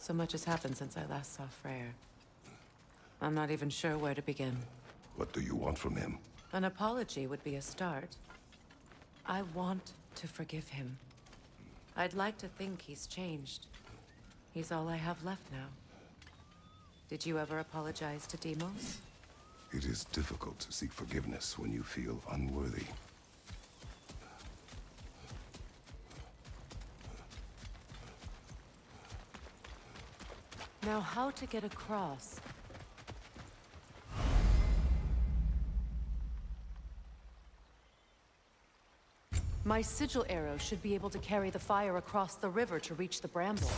So much has happened since I last saw Freyr. I'm not even sure where to begin. What do you want from him? An apology would be a start. I want to forgive him. I'd like to think he's changed. He's all I have left now. Did you ever apologize to Deimos? It is difficult to seek forgiveness when you feel unworthy. Now, how to get across? My sigil arrow should be able to carry the fire across the river to reach the bramble.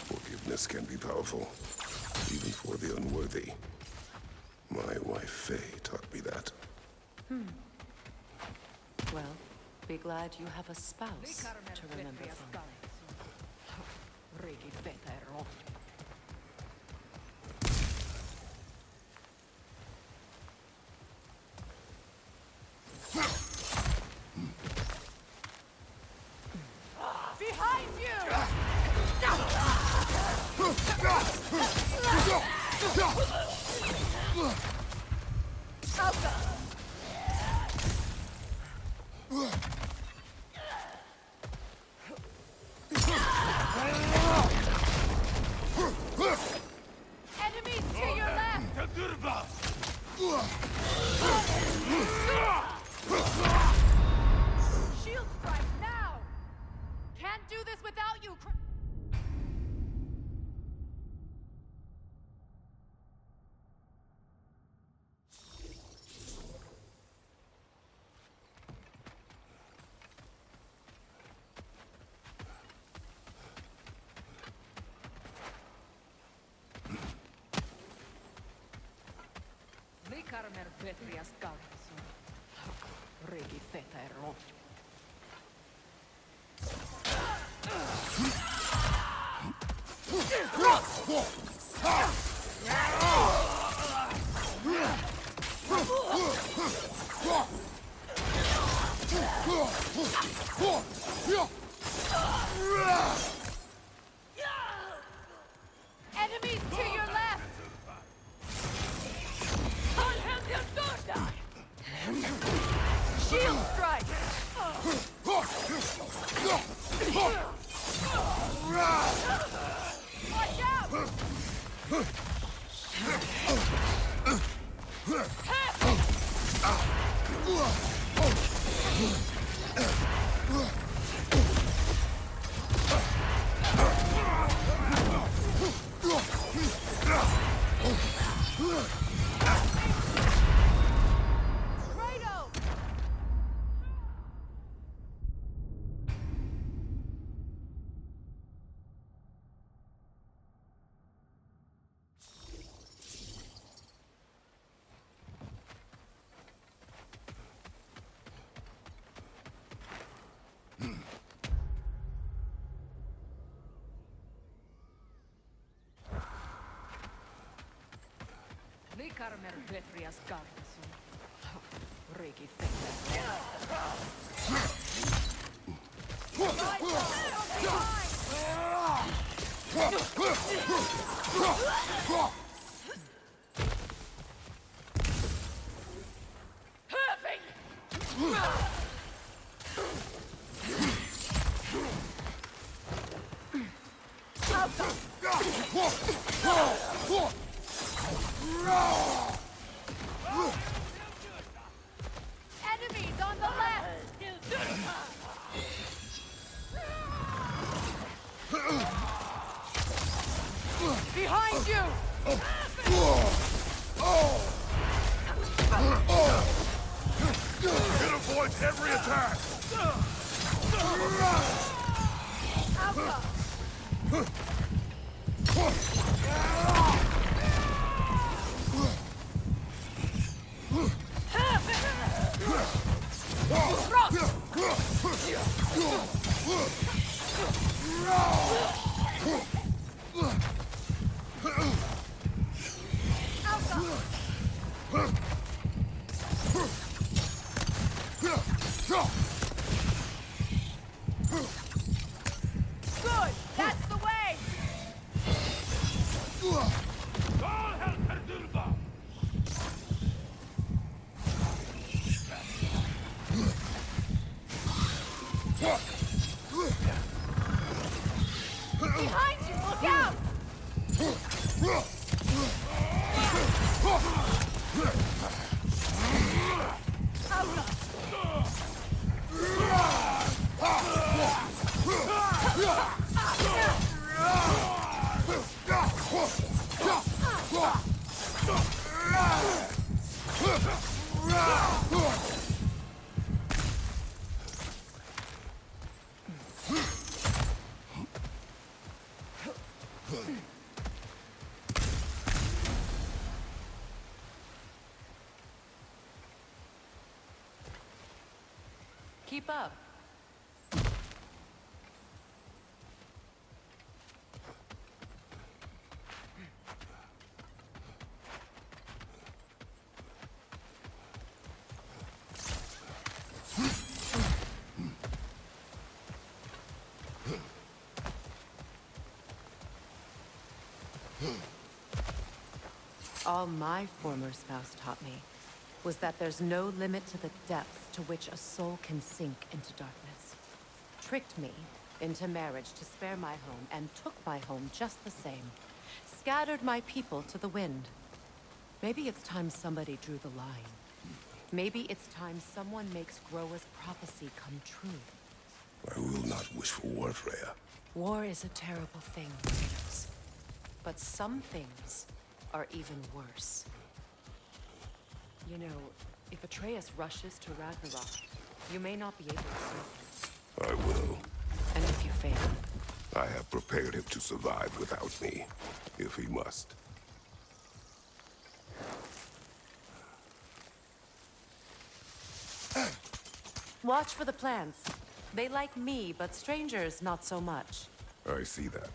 Forgiveness can be powerful, even for the unworthy. My wife Faye taught me that. Well, be glad you have a spouse to remember from. Behind Likarmer Petrias Galvason. Regi feta ero. Enemies to your left! Shield strike! Watch out! Likarmer Petrias Galvason. Regi feta. Enemies on the left! Behind you! It avoids every attack! Good! That's the way! Behind you! Look out! Keep up. All my former spouse taught me was that there's no limit to the depth to which a soul can sink into darkness. Tricked me into marriage to spare my home, and took my home just the same. Scattered my people to the wind. Maybe it's time somebody drew the line. Maybe it's time someone makes Groa's prophecy come true. I will not wish for war, Freya. War is a terrible thing, Kratos. But some things are even worse. You know, if Atreus rushes to Ragnarok, you may not be able to save him. I will. And if you fail? I have prepared him to survive without me, if he must. Watch for the plants. They like me, but strangers not so much. I see that.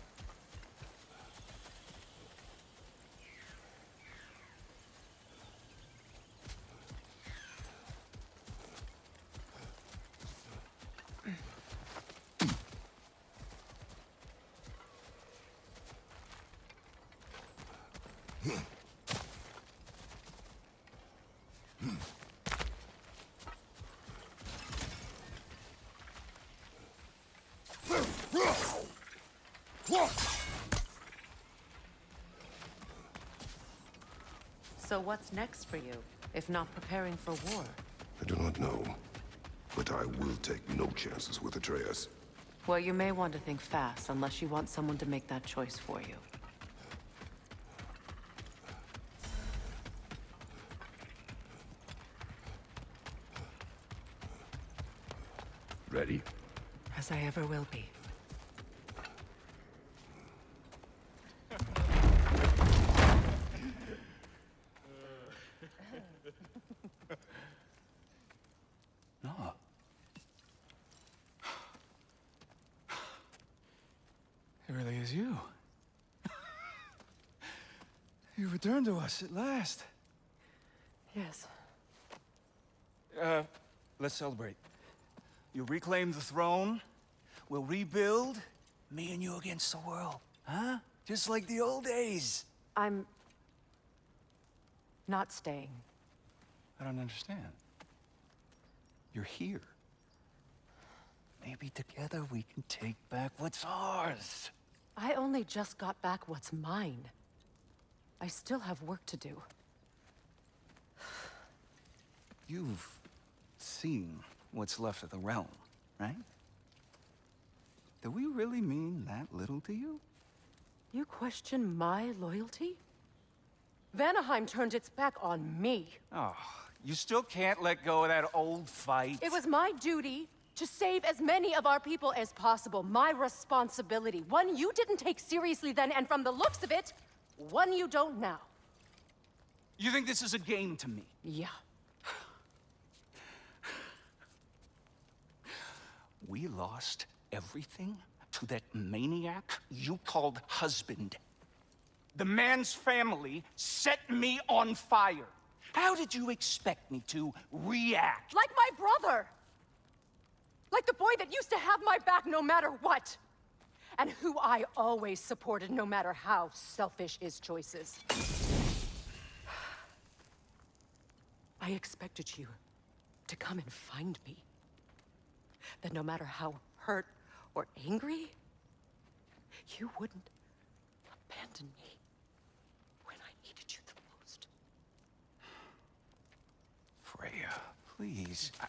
So what's next for you, if not preparing for war? I do not know, but I will take no chances with Atreus. Well, you may want to think fast, unless you want someone to make that choice for you. Ready? As I ever will be. No. It really is you. You returned to us at last. Yes. Let's celebrate. You reclaim the throne. We'll rebuild. Me and you against the world. Huh? Just like the old days. I'm... not staying. I don't understand. You're here. Maybe together we can take back what's ours. I only just got back what's mine. I still have work to do. You've seen what's left of the realm, right? Do we really mean that little to you? You question my loyalty? Vanaheim turned its back on me. Oh, you still can't let go of that old fight. It was my duty to save as many of our people as possible. My responsibility. One you didn't take seriously then, and from the looks of it, one you don't now. You think this is a game to me? Yeah. We lost everything to that maniac you called husband. The man's family set me on fire. How did you expect me to react? Like my brother! Like the boy that used to have my back no matter what! And who I always supported no matter how selfish his choices. I expected you to come and find me. That no matter how hurt or angry, you wouldn't abandon me when I needed you the most. Freya, please. I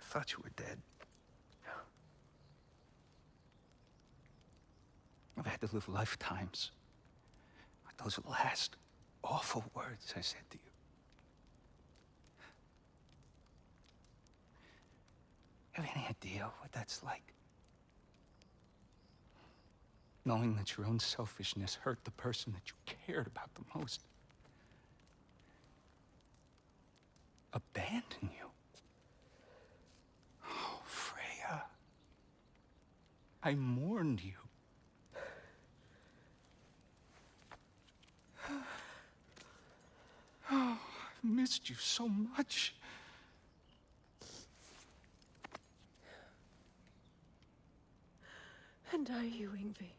thought you were dead. I've had to live lifetimes with those last awful words I said to you. Have any idea what that's like? Knowing that your own selfishness hurt the person that you cared about the most. Abandon you. Oh, Freya. I mourned you. Oh, I've missed you so much. And I you, Yngvi.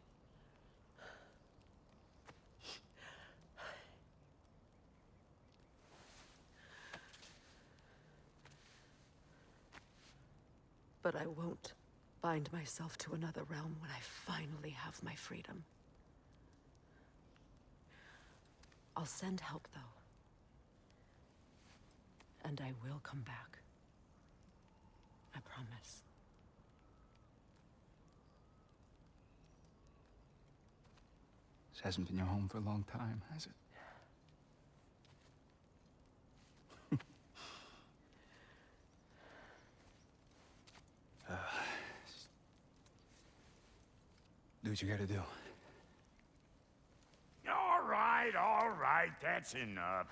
But I won't bind myself to another realm when I finally have my freedom. I'll send help, though. And I will come back. I promise. This hasn't been your home for a long time, has it? Do what you gotta do. All right, that's enough.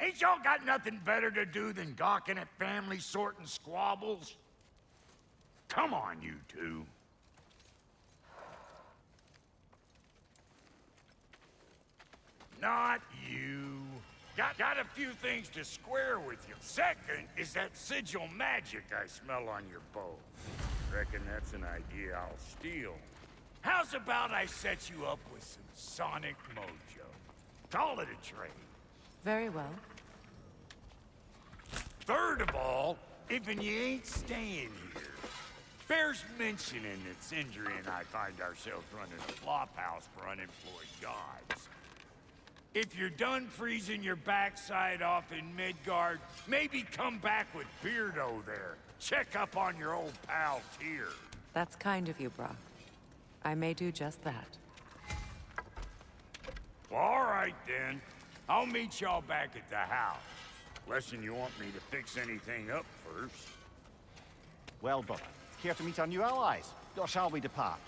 Ain't y'all got nothing better to do than gawking at family sorting squabbles? Come on, you two. Not you. Got a few things to square with you. Second is that sigil magic I smell on your bow. Reckon that's an idea I'll steal. How's about I set you up with some sonic mojo? Call it a trade. Very well. Third of all, if you ain't staying here, bears mentioning that Sindri and I find ourselves running a flop house for unemployed gods. If you're done freezing your backside off in Midgard, maybe come back with Beardo there. Check up on your old pal Tyr. That's kind of you, Brock. I may do just that. Well, all right then. I'll meet y'all back at the house. Lesson you want me to fix anything up first. Well, brother, care to meet our new allies? Or shall we depart?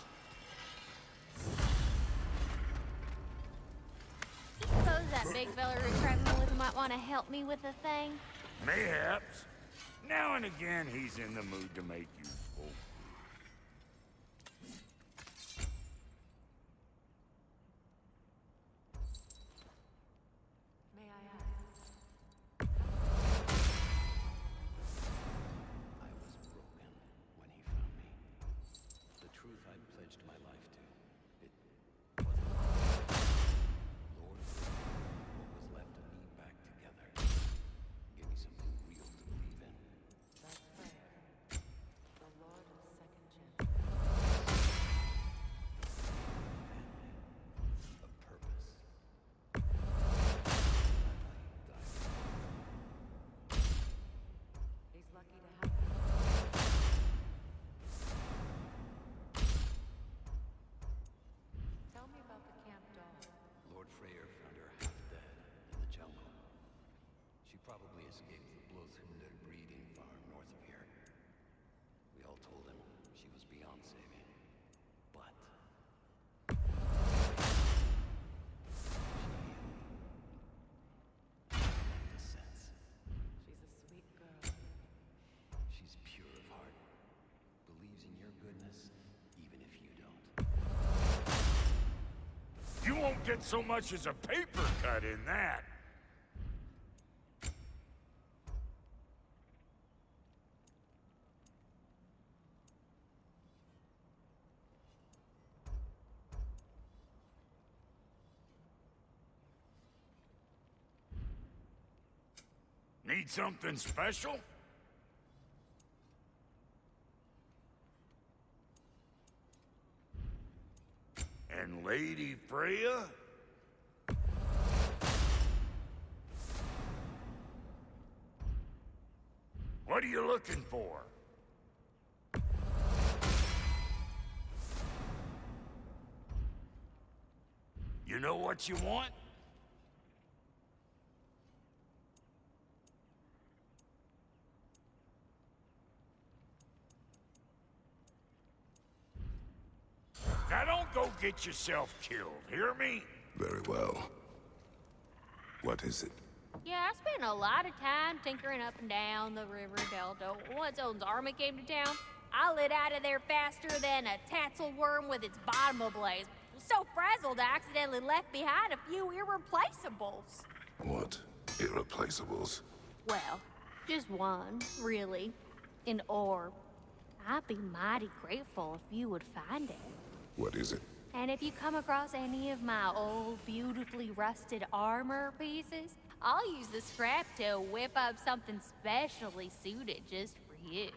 Suppose that big fella you're traveling with might want to help me with a thing? Mayhaps. Now and again, he's in the mood to make useful. May I ask? I was broken when he found me. The truth I'd pledged my life to. It wasn't. Lord, what was left of me back together. Give me something real to believe in. That's Freya, the Lord of Second Chance. A purpose. He's lucky to have you. Tell me about the camp doll. Lord Freyr found her half dead in the jungle. She probably escaped the Blothhunder breeding farm north of here. We all told him she was beyond saving. But she healed me. Like the sense. She's a sweet girl. She's pure of heart. Believes in your goodness, even if you don't. You won't get so much as a paper cut in that. Need something special? And Lady Freya? What are you looking for? You know what you want? Now don't go get yourself killed, hear me? Very well. What is it? Yeah, I spent a lot of time tinkering up and down the river delta. Once Odin's army came to town, I lit out of there faster than a tassel worm with its bottom ablaze. So frazzled I accidentally left behind a few irreplaceables. What? Irreplaceables? Well, just one, really. An orb. I'd be mighty grateful if you would find it. What is it? And if you come across any of my old, beautifully rusted armor pieces, I'll use the scrap to whip up something specially suited just for you.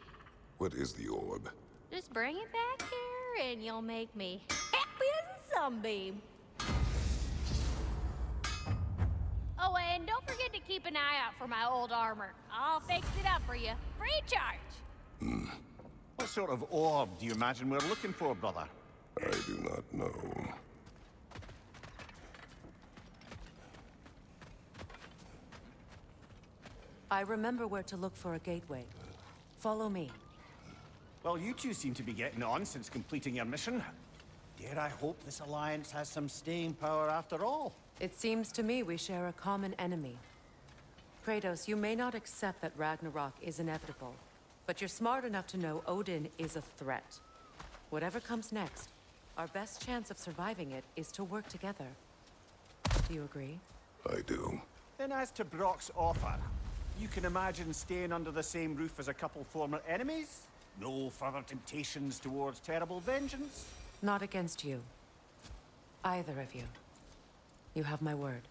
What is the orb? Just bring it back here and you'll make me happy as a sunbeam. Oh, and don't forget to keep an eye out for my old armor. I'll fix it up for you, free of charge. What sort of orb do you imagine we're looking for, brother? I do not know. I remember where to look for a gateway. Follow me. Well, you two seem to be getting on since completing your mission. Dare I hope this alliance has some staying power after all? It seems to me we share a common enemy. Kratos, you may not accept that Ragnarok is inevitable, but you're smart enough to know Odin is a threat. Whatever comes next, our best chance of surviving it is to work together. Do you agree? I do. Then as to Brock's offer, you can imagine staying under the same roof as a couple former enemies? No further temptations towards terrible vengeance? Not against you. Either of you. You have my word.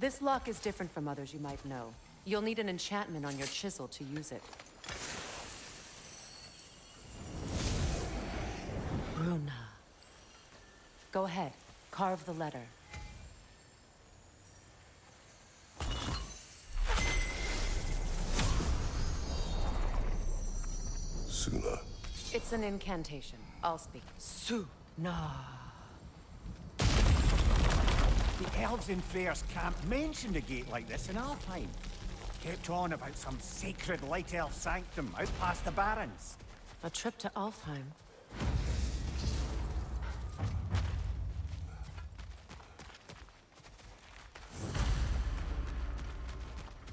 This lock is different from others you might know. You'll need an enchantment on your chisel to use it. Runa. Go ahead. Carve the letter. Suna. It's an incantation. I'll speak. Suna. The elves in Freyr's camp mentioned a gate like this in Alfheim. Kept on about some sacred light elf sanctum out past the barrens. A trip to Alfheim.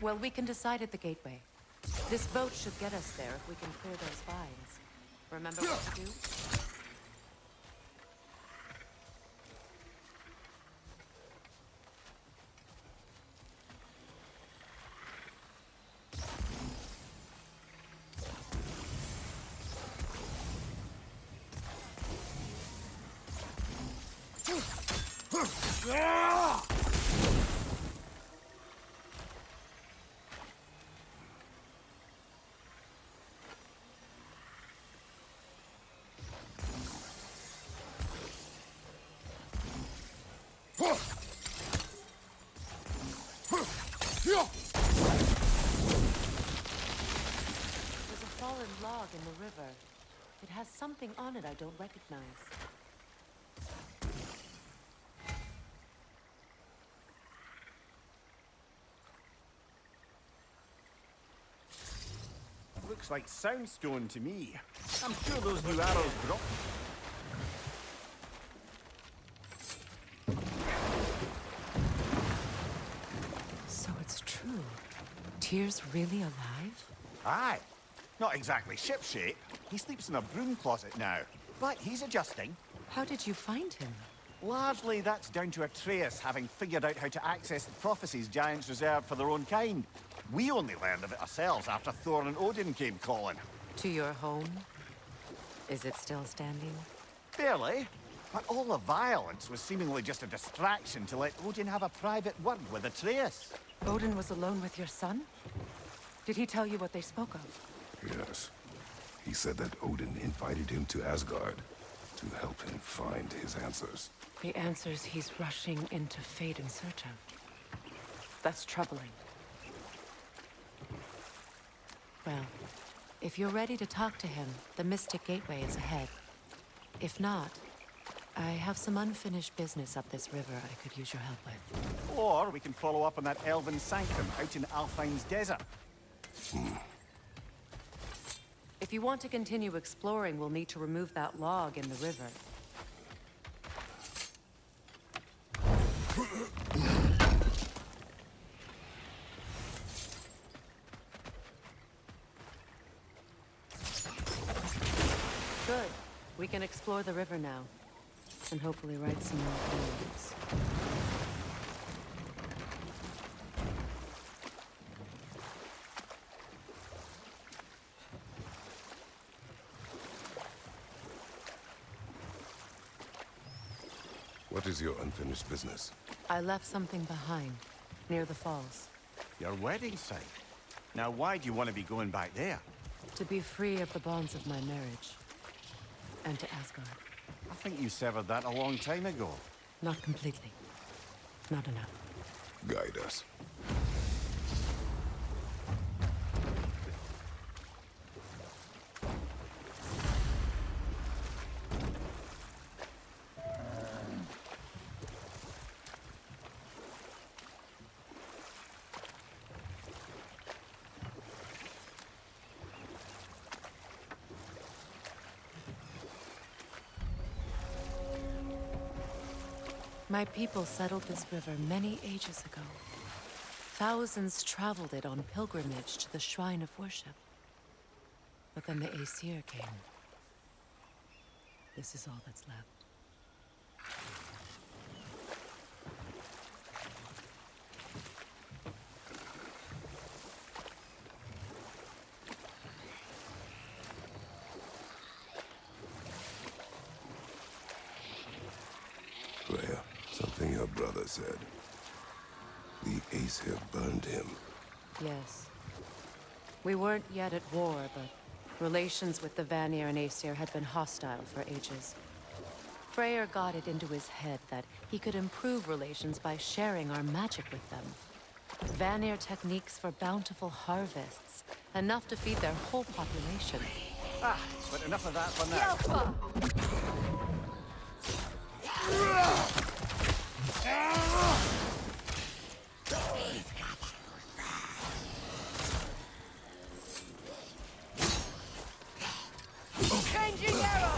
Well, we can decide at the gateway. This boat should get us there if we can clear those vines. Remember what to do? There's a fallen log in the river. It has something on it I don't recognize. Looks like soundstone to me. I'm sure those new arrows drop. So it's true. Tyr's really alive? Aye. Not exactly shipshape. He sleeps in a broom closet now. But he's adjusting. How did you find him? Largely, that's down to Atreus having figured out how to access the prophecies giants reserved for their own kind. We only learned of it ourselves after Thor and Odin came calling. To your home? Is it still standing? Barely. But all the violence was seemingly just a distraction to let Odin have a private word with Atreus. Odin was alone with your son? Did he tell you what they spoke of? Yes. He said that Odin invited him to Asgard to help him find his answers. The answers he's rushing into fate in search of. That's troubling. Well, if you're ready to talk to him, the Mystic Gateway is ahead. If not, I have some unfinished business up this river I could use your help with. Or we can follow up on that elven sanctum out in Alfheim's desert. If you want to continue exploring, we'll need to remove that log in the river. Good. We can explore the river now. And hopefully write some more poems. What is your unfinished business? I left something behind, near the falls. Your wedding site. Now, why do you want to be going back there? To be free of the bonds of my marriage. And to Asgard. I think you severed that a long time ago. Not completely. Not enough. Guide us. My people settled this river many ages ago. Thousands traveled it on pilgrimage to the shrine of worship. But then the Aesir came. This is all that's left. Freya, something your brother said. The Aesir burned him. Yes. We weren't yet at war, but relations with the Vanir and Aesir had been hostile for ages. Freyr got it into his head that he could improve relations by sharing our magic with them. Vanir techniques for bountiful harvests, enough to feed their whole population. Ah, but enough of that for now. Changing arrow!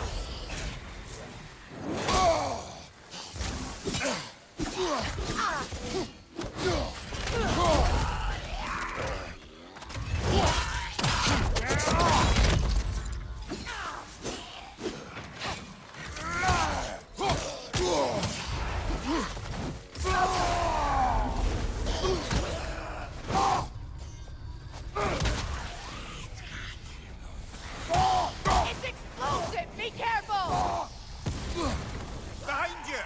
It's explosive! Be careful! Behind you!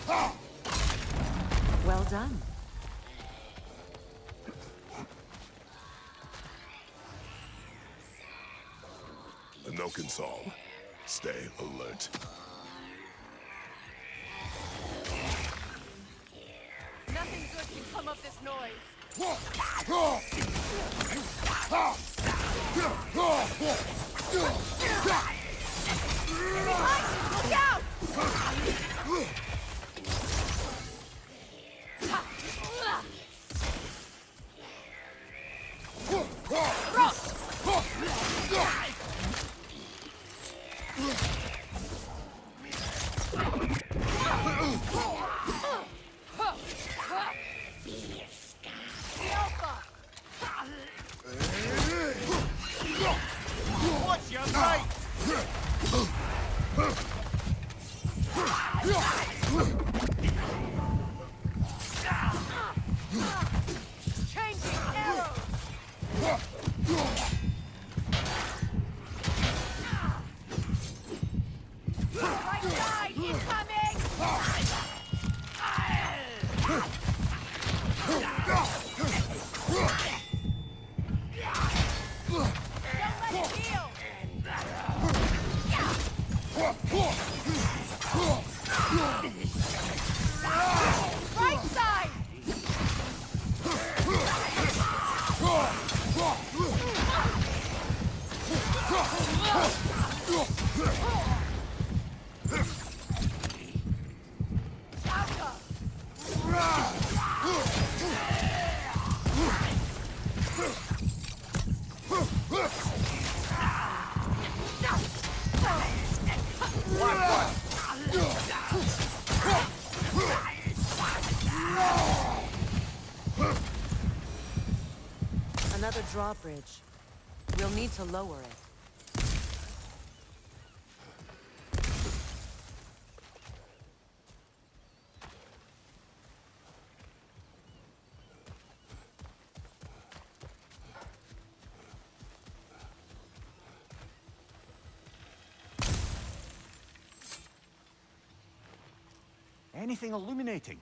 Well done. The milk and song. Stay alert. Nothing good can come of this noise. Look out! What's your right? Changing arrows! Right side incoming! Don't let it heal! Right side! Another drawbridge. We'll need to lower it. Anything illuminating?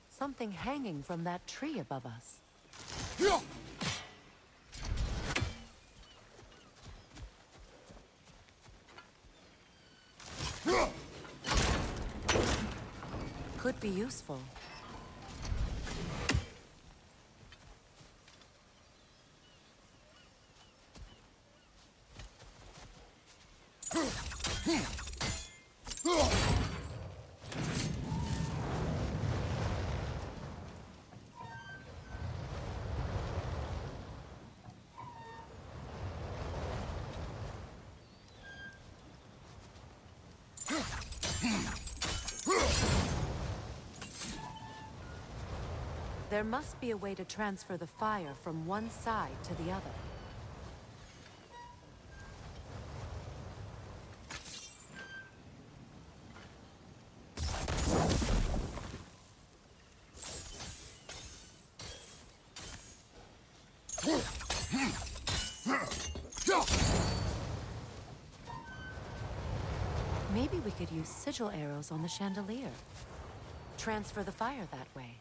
Something hanging from that tree above us. Could be useful. There must be a way to transfer the fire from one side to the other. Maybe we could use sigil arrows on the chandelier. Transfer the fire that way.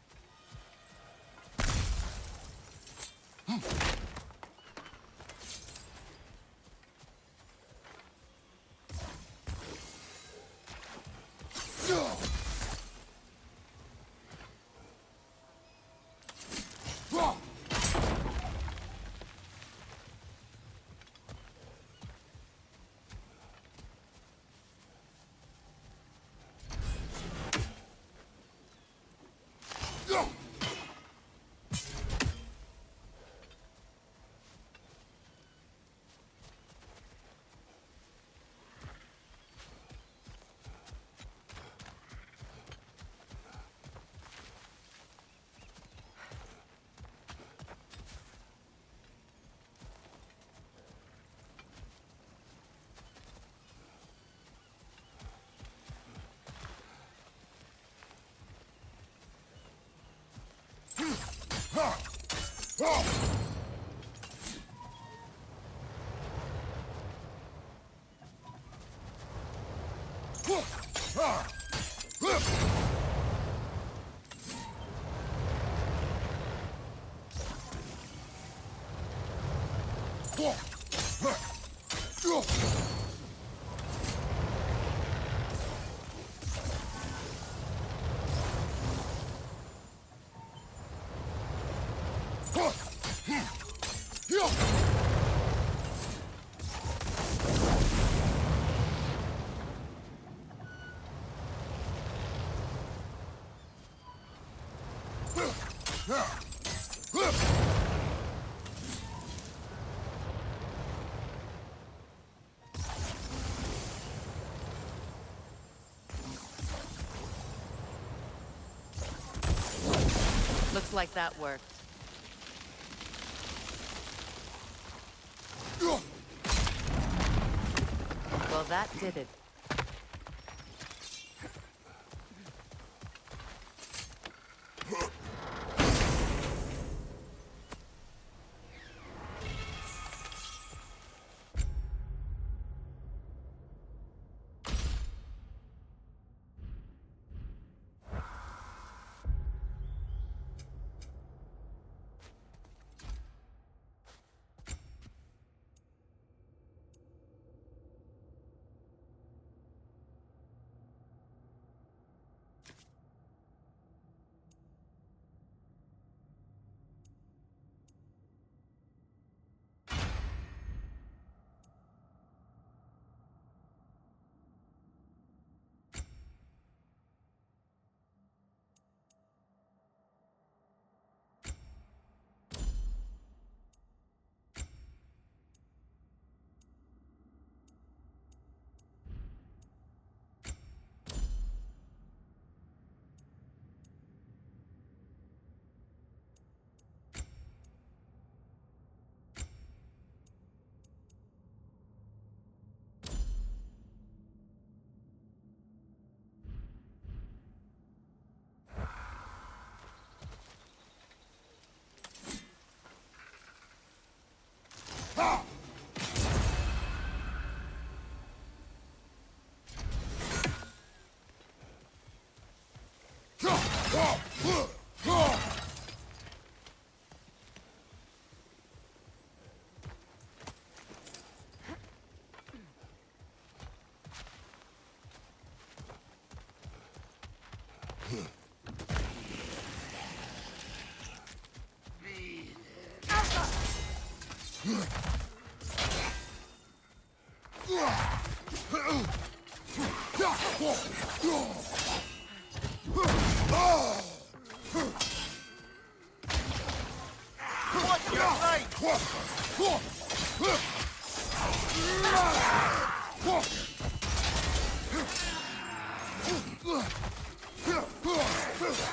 Looks like that worked. Well, that did it.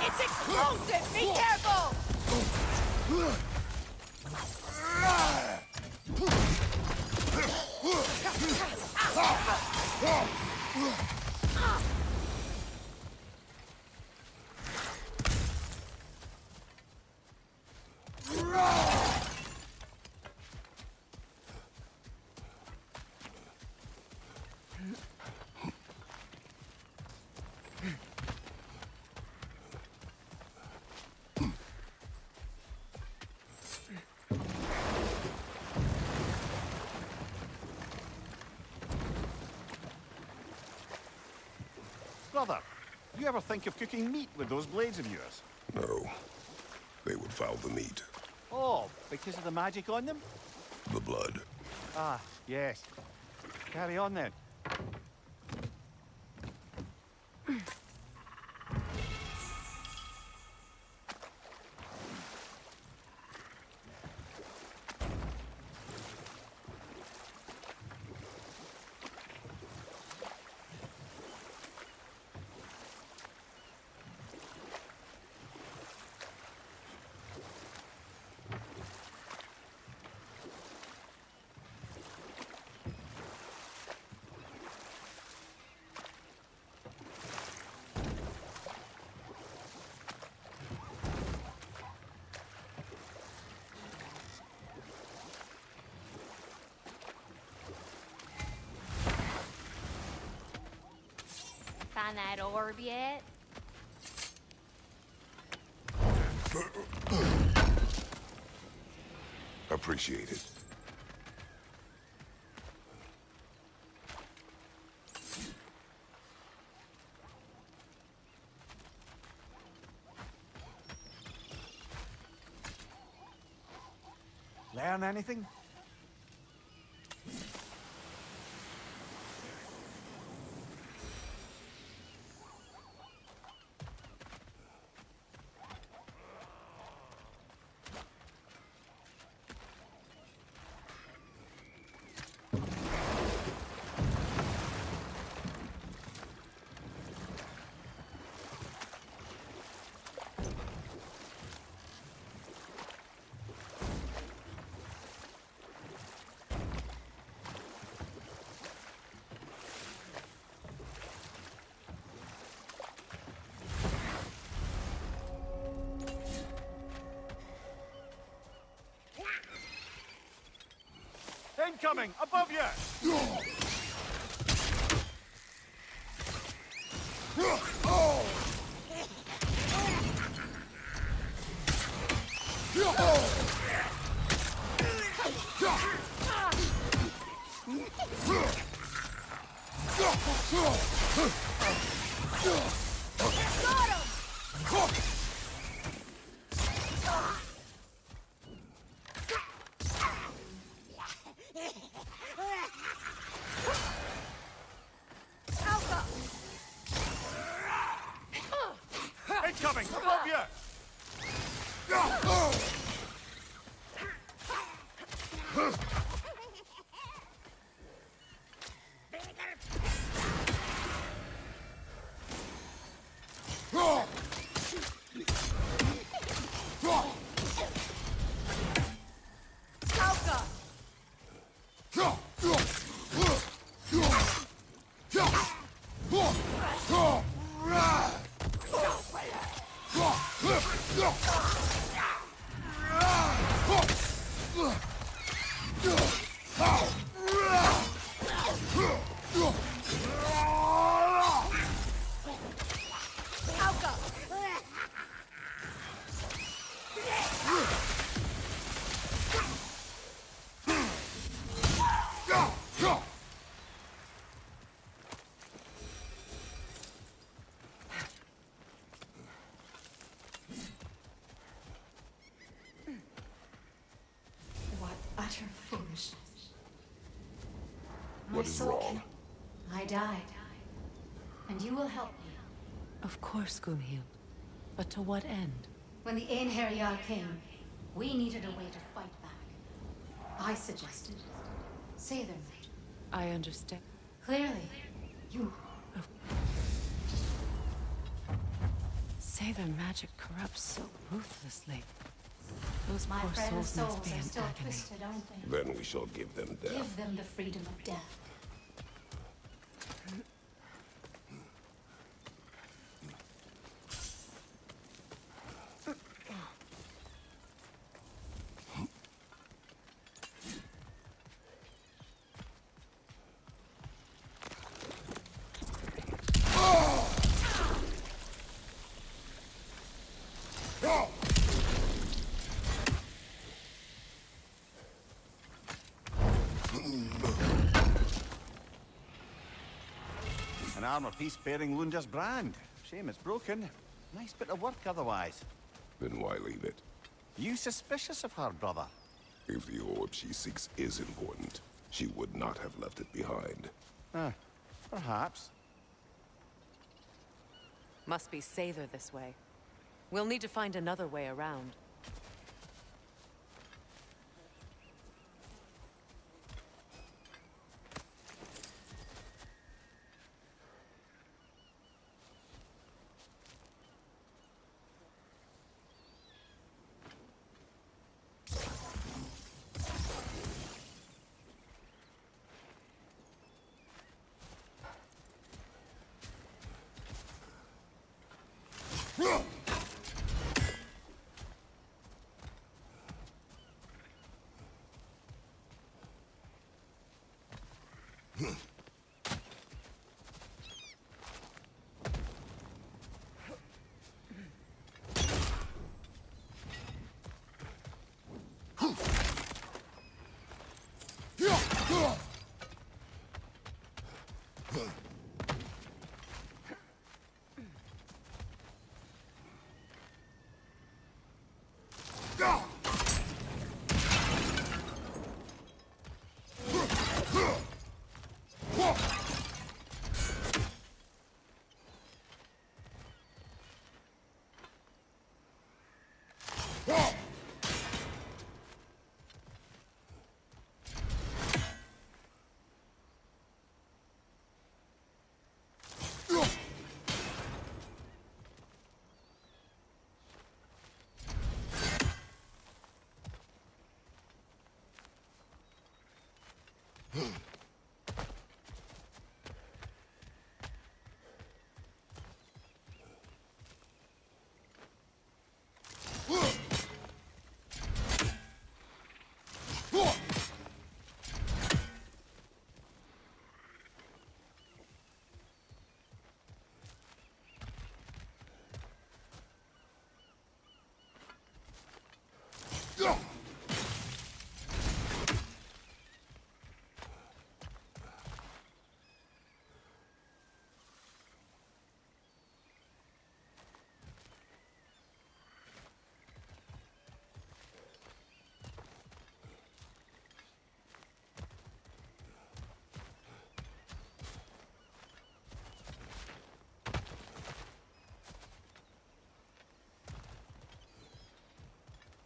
It's explosive! Be careful! Brother, you ever think of cooking meat with those blades of yours? No. They would foul the meat. Oh, because of the magic on them? The blood. Ah, yes. Carry on then. find that orb yet? Appreciate it. Learn anything? Incoming! Above you! Incoming! Above you! What utter foolishness. What is wrong? I died. And you will help me. Of course, Gunhild. But to what end? When the Einherjar came, we needed a way to fight back. I suggested say their magic. I understand. Clearly, you... Say their magic corrupts so ruthlessly. Those My poor friends' souls must souls be are in still agony. twisted, aren't they? Then we shall give them death. Give them the freedom of death. An armor piece bearing Lunda's brand. Shame it's broken. Nice bit of work otherwise. Then why leave it? You suspicious of her, brother? If the orb she seeks is important, she would not have left it behind. Perhaps. Must be Sather this way. We'll need to find another way around.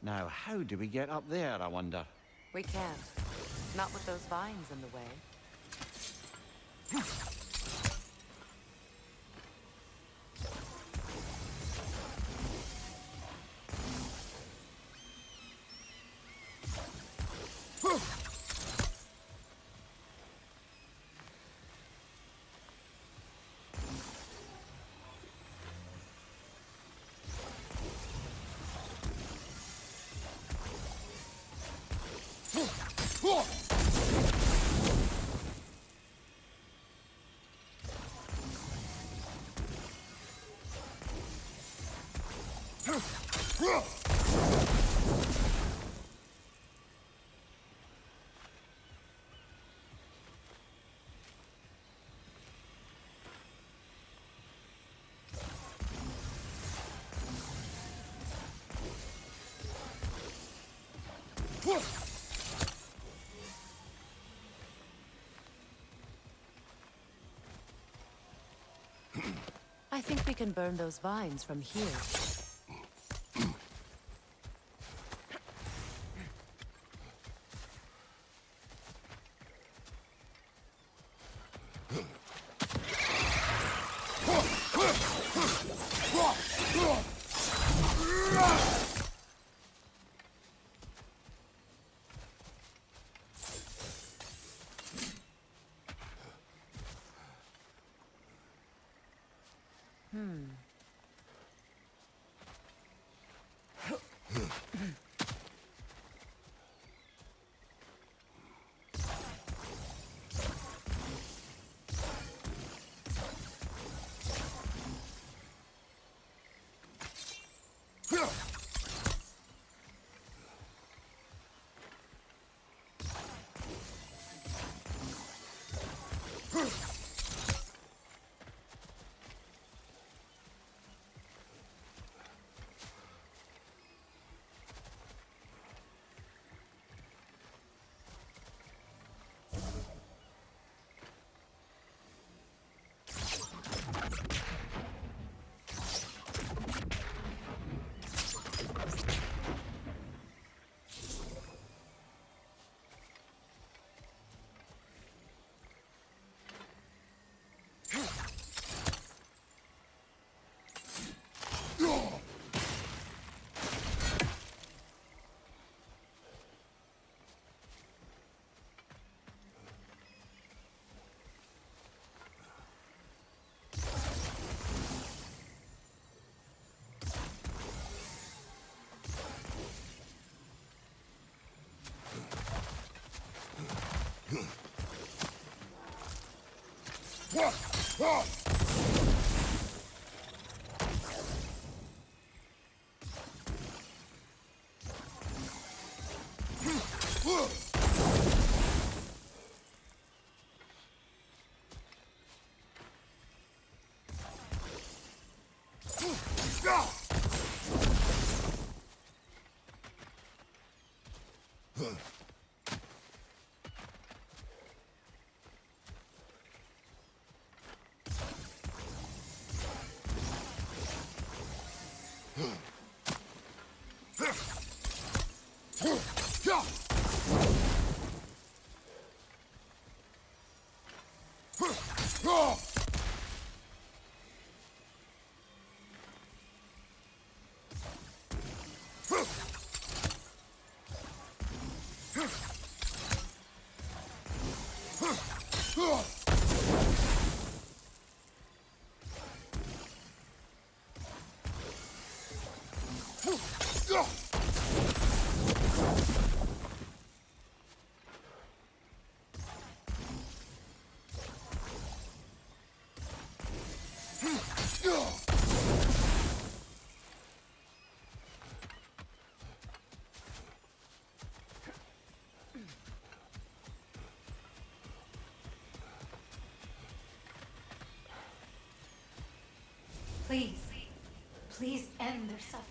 Now, how do we get up there, I wonder? We can't. Not with those vines in the way. I think we can burn those vines from here. Please, please end their suffering.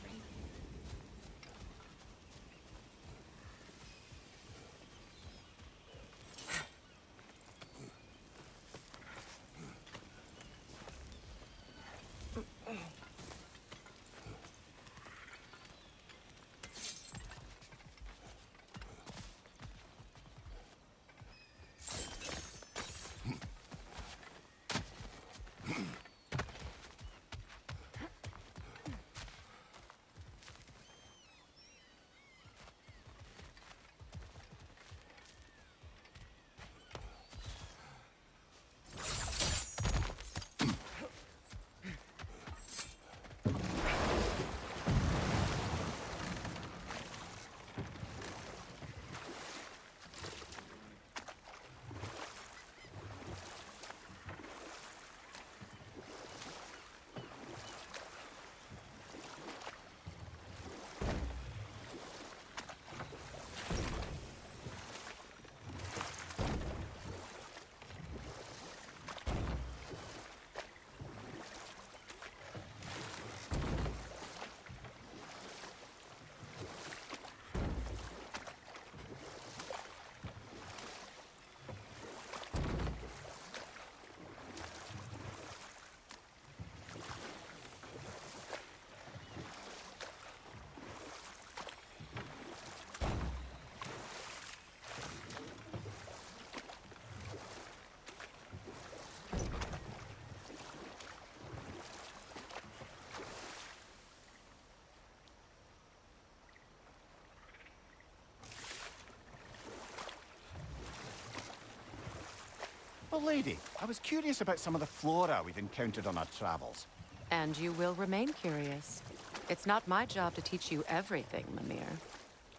Well, lady, I was curious about some of the flora we've encountered on our travels. And you will remain curious. It's not my job to teach you everything, Mimir.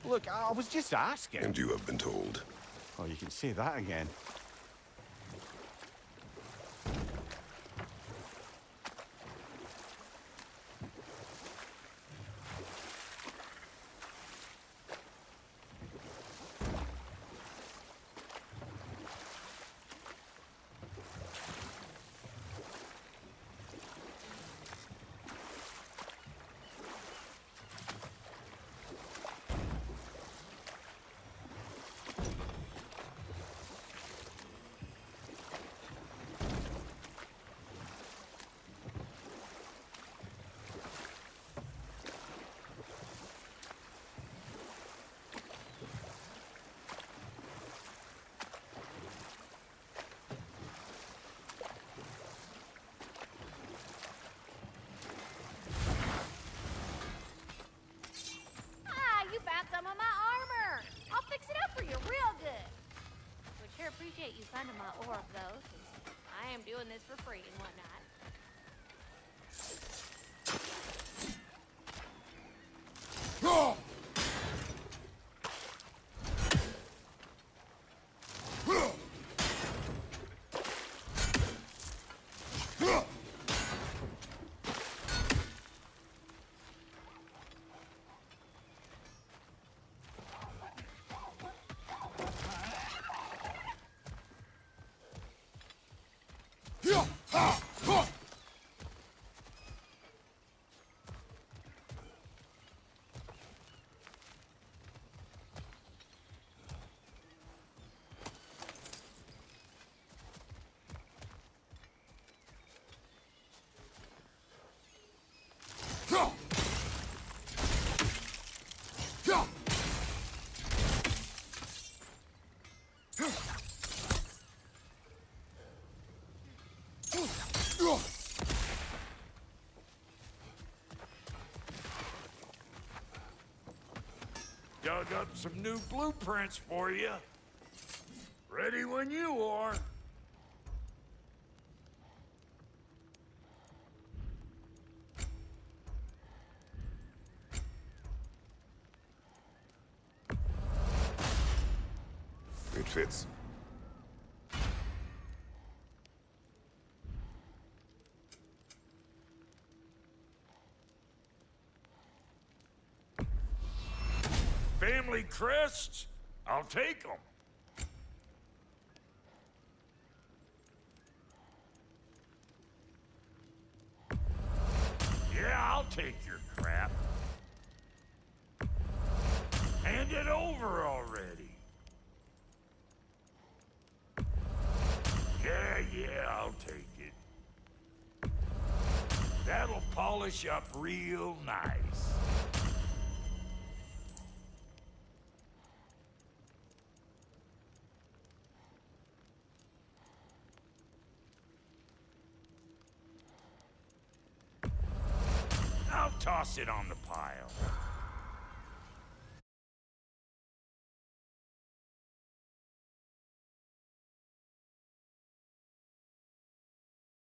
Look, I was just asking. And you have been told. Oh, you can say that again. You found some of my armor. I'll fix it up for you real good. Would sure appreciate you finding my orb, though, since I am doing this for free and whatnot. Dug up some new blueprints for you. Ready when you are. It fits. crests? I'll take them. Yeah, I'll take your crap. Hand it over already. Yeah, I'll take it. That'll polish up real nice. I'll toss it on the pile.